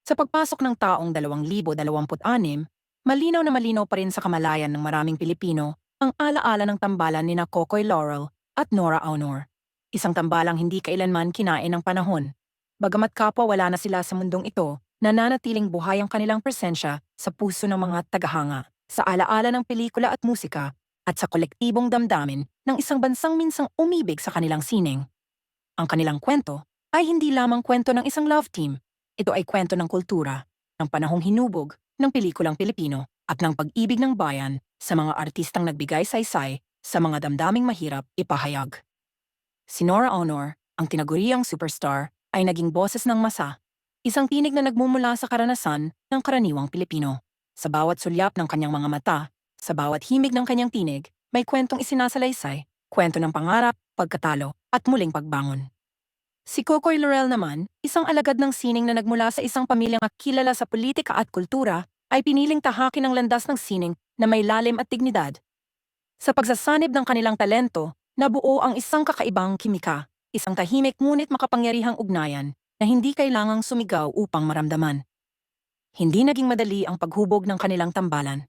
Sa pagpasok ng taong 2026, malinaw pa rin sa kamalayan ng maraming Pilipino ang alaala ng tambalan ni na Kokoy Laurel at Nora Aunor. Isang tambalang hindi kailanman kinain ng panahon. Bagamat kapwa wala na sila sa mundong ito, nananatiling buhay ang kanilang presensya sa puso ng mga tagahanga, sa alaala ng pelikula at musika, at sa kolektibong damdamin ng isang bansang minsang umibig sa kanilang sining. Ang kanilang kwento ay hindi lamang kwento ng isang love team. Ito ay kwento ng kultura, ng panahong hinubog, ng pelikulang Pilipino, at ng pag-ibig ng bayan sa mga artistang nagbigay saysay sa mga damdaming mahirap ipahayag. Si Nora Aunor, ang tinaguriang superstar, ay naging boses ng masa, isang tinig na nagmumula sa karanasan ng karaniwang Pilipino. Sa bawat sulyap ng kanyang mga mata, sa bawat himig ng kanyang tinig, may kwentong isinasalaysay, kwento ng pangarap, pagkatalo, at muling pagbangon. Si Kokoy Laurel naman, isang alagad ng sining na nagmula sa isang pamilyang kilala sa politika at kultura, ay piniling tahakin ang landas ng sining na may lalim at dignidad. Sa pagsasanib ng kanilang talento, nabuo ang isang kakaibang kimika, isang tahimik ngunit makapangyarihang ugnayan na hindi kailangang sumigaw upang maramdaman. Hindi naging madali ang paghubog ng kanilang tambalan.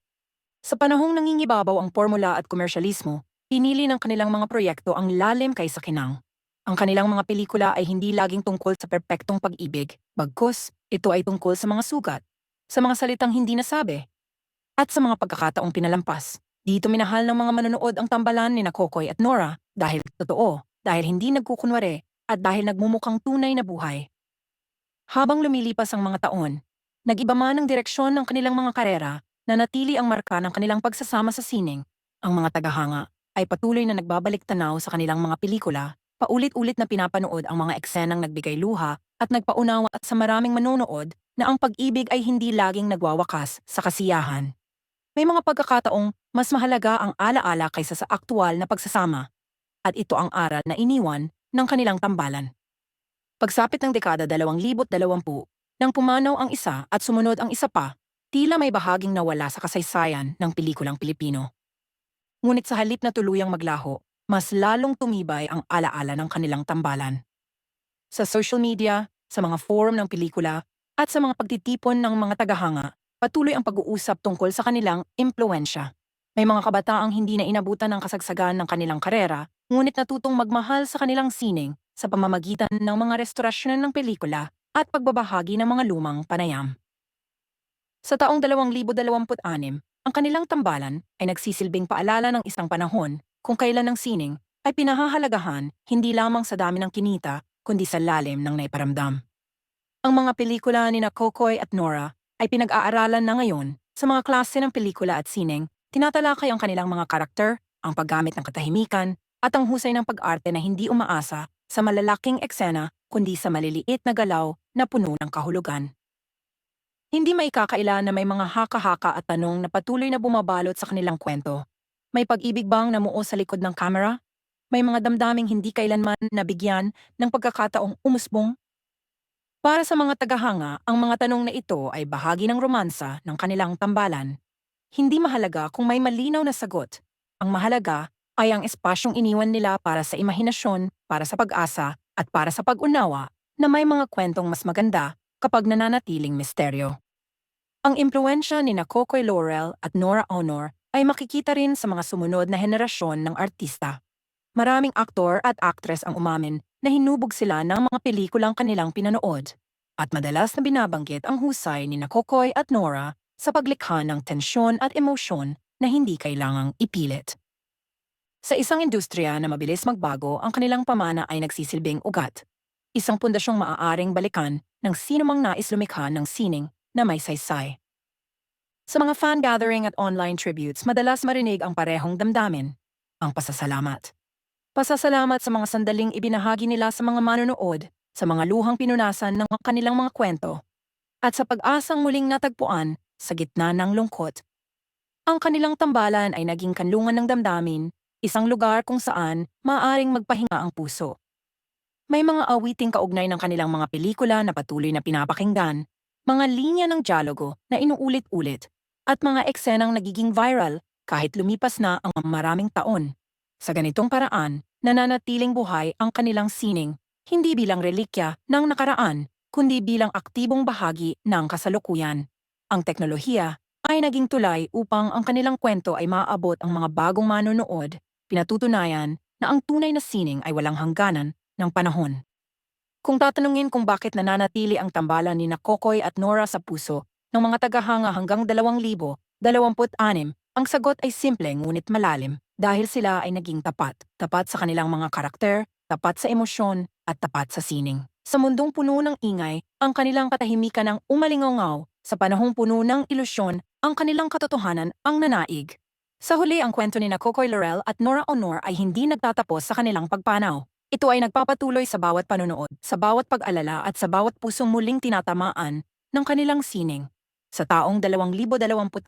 Sa panahong nangingibabaw ang formula at komersyalismo, pinili ng kanilang mga proyekto ang lalim kaysa kinang. Ang kanilang mga pelikula ay hindi laging tungkol sa perpektong pag-ibig, bagkus ito ay tungkol sa mga sugat, sa mga salitang hindi nasabi, at sa mga pagkakataong pinalampas. Dito minahal ng mga manonood ang tambalan ni na Kokoy at Nora dahil totoo, dahil hindi nagkukunwari, at dahil nagmumukhang tunay na buhay. Habang lumilipas ang mga taon, nag-iba man ang direksyon ng kanilang mga karera, nanatili ang marka ng kanilang pagsasama sa sining. Ang mga tagahanga ay patuloy na nagbabalik tanaw sa kanilang mga pelikula, paulit-ulit na pinapanood ang mga eksenang nagbigay luha at nagpaunawa at sa maraming manonood na ang pag-ibig ay hindi laging nagwawakas sa kasiyahan. May mga pagkakataong mas mahalaga ang alaala kaysa sa aktwal na pagsasama, at ito ang aral na iniwan ng kanilang tambalan. Pagsapit ng dekada 2020, nang pumanaw ang isa at sumunod ang isa pa, tila may bahaging nawala sa kasaysayan ng pelikulang Pilipino. Ngunit sa halip na tuluyang maglaho, mas lalong tumibay ang alaala ng kanilang tambalan. Sa social media, sa mga forum ng pelikula, at sa mga pagtitipon ng mga tagahanga, patuloy ang pag-uusap tungkol sa kanilang impluensya. May mga kabataang hindi na inabutan ng kasagsagan ng kanilang karera, ngunit natutong magmahal sa kanilang sining sa pamamagitan ng mga restorasyon ng pelikula at pagbabahagi ng mga lumang panayam. Sa taong 2026, ang kanilang tambalan ay nagsisilbing paalala ng isang panahon kung kailan ang sining ay pinahahalagahan hindi lamang sa dami ng kinita, kundi sa lalim ng naiparamdam. Ang mga pelikula ni na Kokoy at Nora ay pinag-aaralan na ngayon sa mga klase ng pelikula at sining, tinatalakay ang kanilang mga karakter, ang paggamit ng katahimikan, at ang husay ng pag-arte na hindi umaasa sa malalaking eksena kundi sa maliliit na galaw na puno ng kahulugan. Hindi maikakaila na may mga haka-haka at tanong na patuloy na bumabalot sa kanilang kwento. May pag-ibig bang namuo sa likod ng kamera? May mga damdaming hindi kailanman nabigyan ng pagkakataong umusbong? Para sa mga tagahanga, ang mga tanong na ito ay bahagi ng romansa ng kanilang tambalan. Hindi mahalaga kung may malinaw na sagot. Ang mahalaga ay ang espasyong iniwan nila para sa imahinasyon, para sa pag-asa, at para sa pag-unawa na may mga kwentong mas maganda kapag nananatiling misteryo. Ang impluensya ni na Kokoy Laurel at Nora Aunor ay makikita rin sa mga sumunod na henerasyon ng artista. Maraming aktor at aktres ang umamin na hinubog sila ng mga pelikulang kanilang pinanood. At madalas na binabanggit ang husay ni na Kokoy at Nora sa paglikha ng tensyon at emosyon na hindi kailangang ipilit. Sa isang industriya na mabilis magbago, ang kanilang pamana ay nagsisilbing ugat. Isang pundasyong maaaring balikan ng sinumang nais lumikha ng sining na may saysay. Sa mga fan gathering at online tributes, madalas marinig ang parehong damdamin, ang pasasalamat. Pasasalamat sa mga sandaling ibinahagi nila sa mga manonood, sa mga luhang pinunasan ng kanilang mga kwento, at sa pag-asang muling natagpuan sa gitna ng lungkot. Ang kanilang tambalan ay naging kanlungan ng damdamin, isang lugar kung saan maaaring magpahinga ang puso. May mga awiting kaugnay ng kanilang mga pelikula na patuloy na pinapakinggan, mga linya ng dialogo na inuulit-ulit, at mga eksenang nagiging viral kahit lumipas na ang maraming taon. Sa ganitong paraan, nananatiling buhay ang kanilang sining, hindi bilang relikya ng nakaraan, kundi bilang aktibong bahagi ng kasalukuyan. Ang teknolohiya ay naging tulay upang ang kanilang kwento ay maaabot ang mga bagong manonood, pinatutunayan na ang tunay na sining ay walang hangganan ng panahon. Kung tatanungin kung bakit nananatili ang tambalan ni Kokoy at Nora sa puso ng mga tagahanga hanggang 2026, ang sagot ay simple ngunit malalim dahil sila ay naging tapat. Tapat sa kanilang mga karakter, tapat sa emosyon, at tapat sa sining. Sa mundong puno ng ingay, ang kanilang katahimikan ang umalingaw sa panahong puno ng ilusyon, ang kanilang katotohanan ang nanaig. Sa huli, ang kwento ni Kokoy Laurel at Nora Aunor ay hindi nagtatapos sa kanilang pagpanaw. Ito ay nagpapatuloy sa bawat panonood, sa bawat pag-alala at sa bawat pusong muling tinatamaan ng kanilang sining. Sa taong 2026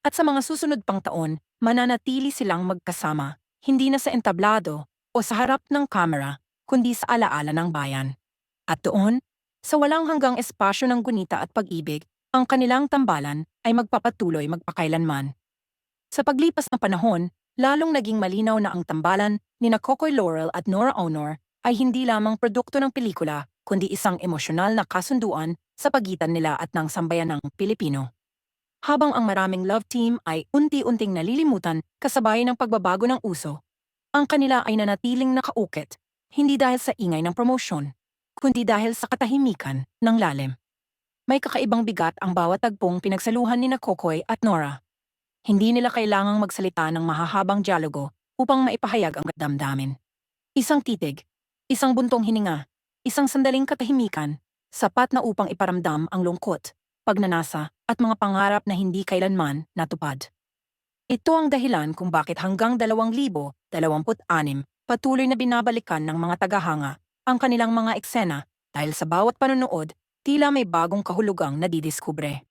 at sa mga susunod pang taon, mananatili silang magkasama, hindi na sa entablado o sa harap ng kamera, kundi sa alaala ng bayan. At doon, sa walang hanggang espasyo ng gunita at pag-ibig, ang kanilang tambalan ay magpapatuloy magpakailanman. Sa paglipas ng panahon, lalong naging malinaw na ang tambalan ni Kokoy Laurel at Nora Aunor ay hindi lamang produkto ng pelikula, kundi isang emosyonal na kasunduan sa pagitan nila at ng sambayanang Pilipino. Habang ang maraming love team ay unti-unting nalilimutan kasabay ng pagbabago ng uso, ang kanila ay nanatiling nakaukit, hindi dahil sa ingay ng promosyon, kundi dahil sa katahimikan ng lalim. May kakaibang bigat ang bawat tagpong pinagsaluhan ni Kokoy at Nora. Hindi nila kailangang magsalita ng mahahabang dialogo upang maipahayag ang damdamin. Isang titig, isang buntong hininga, isang sandaling katahimikan, sapat na upang iparamdam ang lungkot, pagnanasa at mga pangarap na hindi kailanman natupad. Ito ang dahilan kung bakit hanggang 2026 patuloy na binabalikan ng mga tagahanga ang kanilang mga eksena dahil sa bawat panonood, tila may bagong kahulugang nadidiskubre.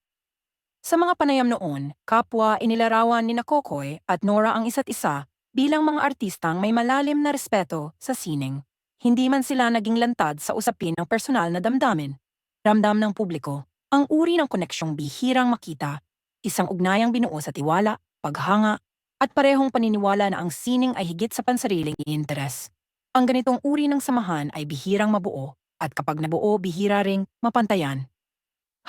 Sa mga panayam noon, kapwa inilarawan ni Kokoy at Nora ang isa't isa bilang mga artistang may malalim na respeto sa sining. Hindi man sila naging lantad sa usapin ng personal na damdamin. Ramdam ng publiko, ang uri ng koneksyong bihirang makita, isang ugnayang binuo sa tiwala, paghanga, at parehong paniniwala na ang sining ay higit sa pansariling interes. Ang ganitong uri ng samahan ay bihirang mabuo, at kapag nabuo, bihira ring mapantayan.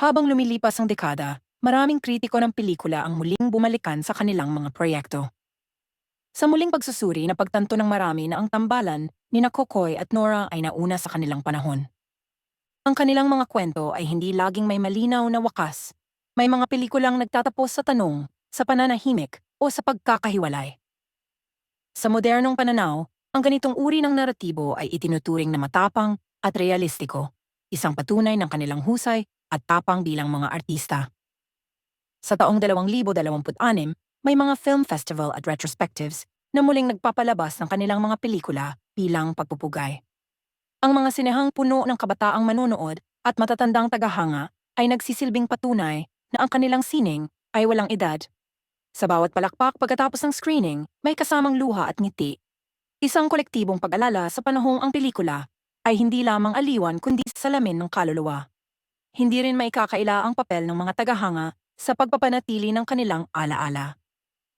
Habang lumilipas ang dekada, maraming kritiko ng pelikula ang muling bumalikan sa kanilang mga proyekto. Sa muling pagsusuri, napagtanto ng marami na ang tambalan ni Kokoy at Nora ay nauna sa kanilang panahon. Ang kanilang mga kwento ay hindi laging may malinaw na wakas. May mga pelikulang nagtatapos sa tanong, sa pananahimik, o sa pagkakahiwalay. Sa modernong pananaw, ang ganitong uri ng naratibo ay itinuturing na matapang at realistiko, isang patunay ng kanilang husay at tapang bilang mga artista. Sa taong 2026, may mga film festival at retrospectives na muling nagpapalabas ng kanilang mga pelikula bilang pagpupugay. Ang mga sinehang puno ng kabataang manonood at matatandang tagahanga ay nagsisilbing patunay na ang kanilang sining ay walang edad. Sa bawat palakpak pagkatapos ng screening, may kasamang luha at ngiti. Isang kolektibong pag-alala sa panahong ang pelikula ay hindi lamang aliwan kundi salamin ng kaluluwa. Hindi rin maikakaila ang papel ng mga tagahanga sa pagpapanatili ng kanilang alaala.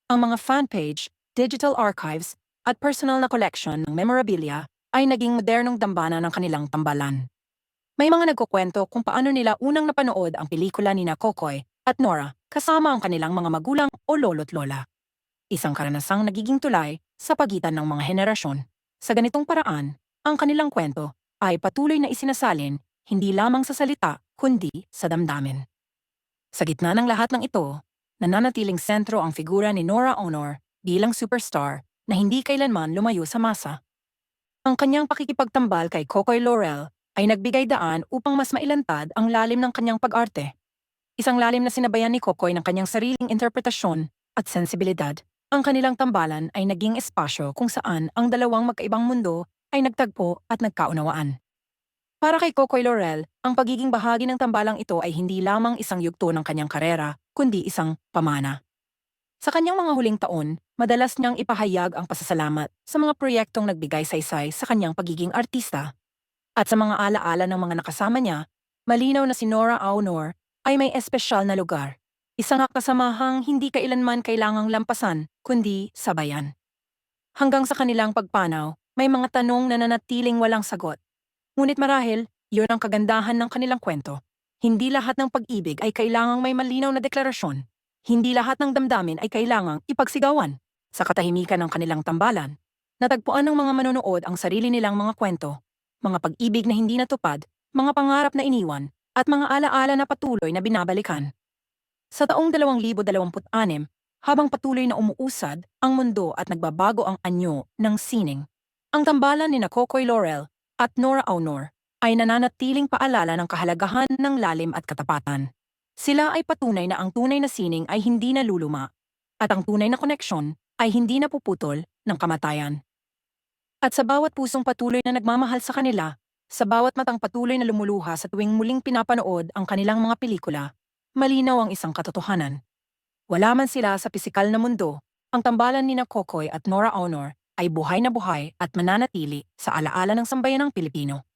Ang mga fanpage, digital archives, at personal na collection ng memorabilia ay naging modernong dambana ng kanilang tambalan. May mga nagkukwento kung paano nila unang napanood ang pelikula ni Kokoy at Nora kasama ang kanilang mga magulang o lolo't lola. Isang karanasang nagiging tulay sa pagitan ng mga henerasyon. Sa ganitong paraan, ang kanilang kwento ay patuloy na isinasalin hindi lamang sa salita kundi sa damdamin. Sa gitna ng lahat ng ito, nananatiling sentro ang figura ni Nora Aunor bilang superstar na hindi kailanman lumayo sa masa. Ang kanyang pakikipagtambal kay Kokoy Laurel ay nagbigay daan upang mas mailantad ang lalim ng kanyang pag-arte. Isang lalim na sinabayan ni Kokoy ng kanyang sariling interpretasyon at sensibilidad. Ang kanilang tambalan ay naging espasyo kung saan ang dalawang magkaibang mundo ay nagtagpo at nagkaunawaan. Para kay Kokoy Laurel, ang pagiging bahagi ng tambalang ito ay hindi lamang isang yugto ng kanyang karera, kundi isang pamana. Sa kanyang mga huling taon, madalas niyang ipahayag ang pasasalamat sa mga proyektong nagbigay saysay sa kanyang pagiging artista. At sa mga alaala ng mga nakasama niya, malinaw na si Nora Aunor ay may espesyal na lugar. Isang kasamahang hindi kailanman kailangang lampasan, kundi sabayan. Hanggang sa kanilang pagpanaw, may mga tanong na nanatiling walang sagot. Ngunit marahil, Yun ang kagandahan ng kanilang kwento. Hindi lahat ng pag-ibig ay kailangang may malinaw na deklarasyon. Hindi lahat ng damdamin ay kailangang ipagsigawan. Sa katahimikan ng kanilang tambalan, natagpuan ng mga manonood ang sarili nilang mga kwento, mga pag-ibig na hindi natupad, mga pangarap na iniwan, at mga alaala na patuloy na binabalikan. Sa taong 2026, habang patuloy na umuusad ang mundo at nagbabago ang anyo ng sining, ang tambalan ni Kokoy Laurel at Nora Aunor ay nananatiling paalala ng kahalagahan ng lalim at katapatan. Sila ay patunay na ang tunay na sining ay hindi naluluma at ang tunay na koneksyon ay hindi napuputol ng kamatayan. At sa bawat pusong patuloy na nagmamahal sa kanila, sa bawat matang patuloy na lumuluha sa tuwing muling pinapanood ang kanilang mga pelikula, malinaw ang isang katotohanan. Wala man sila sa pisikal na mundo, ang tambalan ni Kokoy at Nora Aunor ay buhay na buhay at mananatili sa alaala ng sambayanang Pilipino.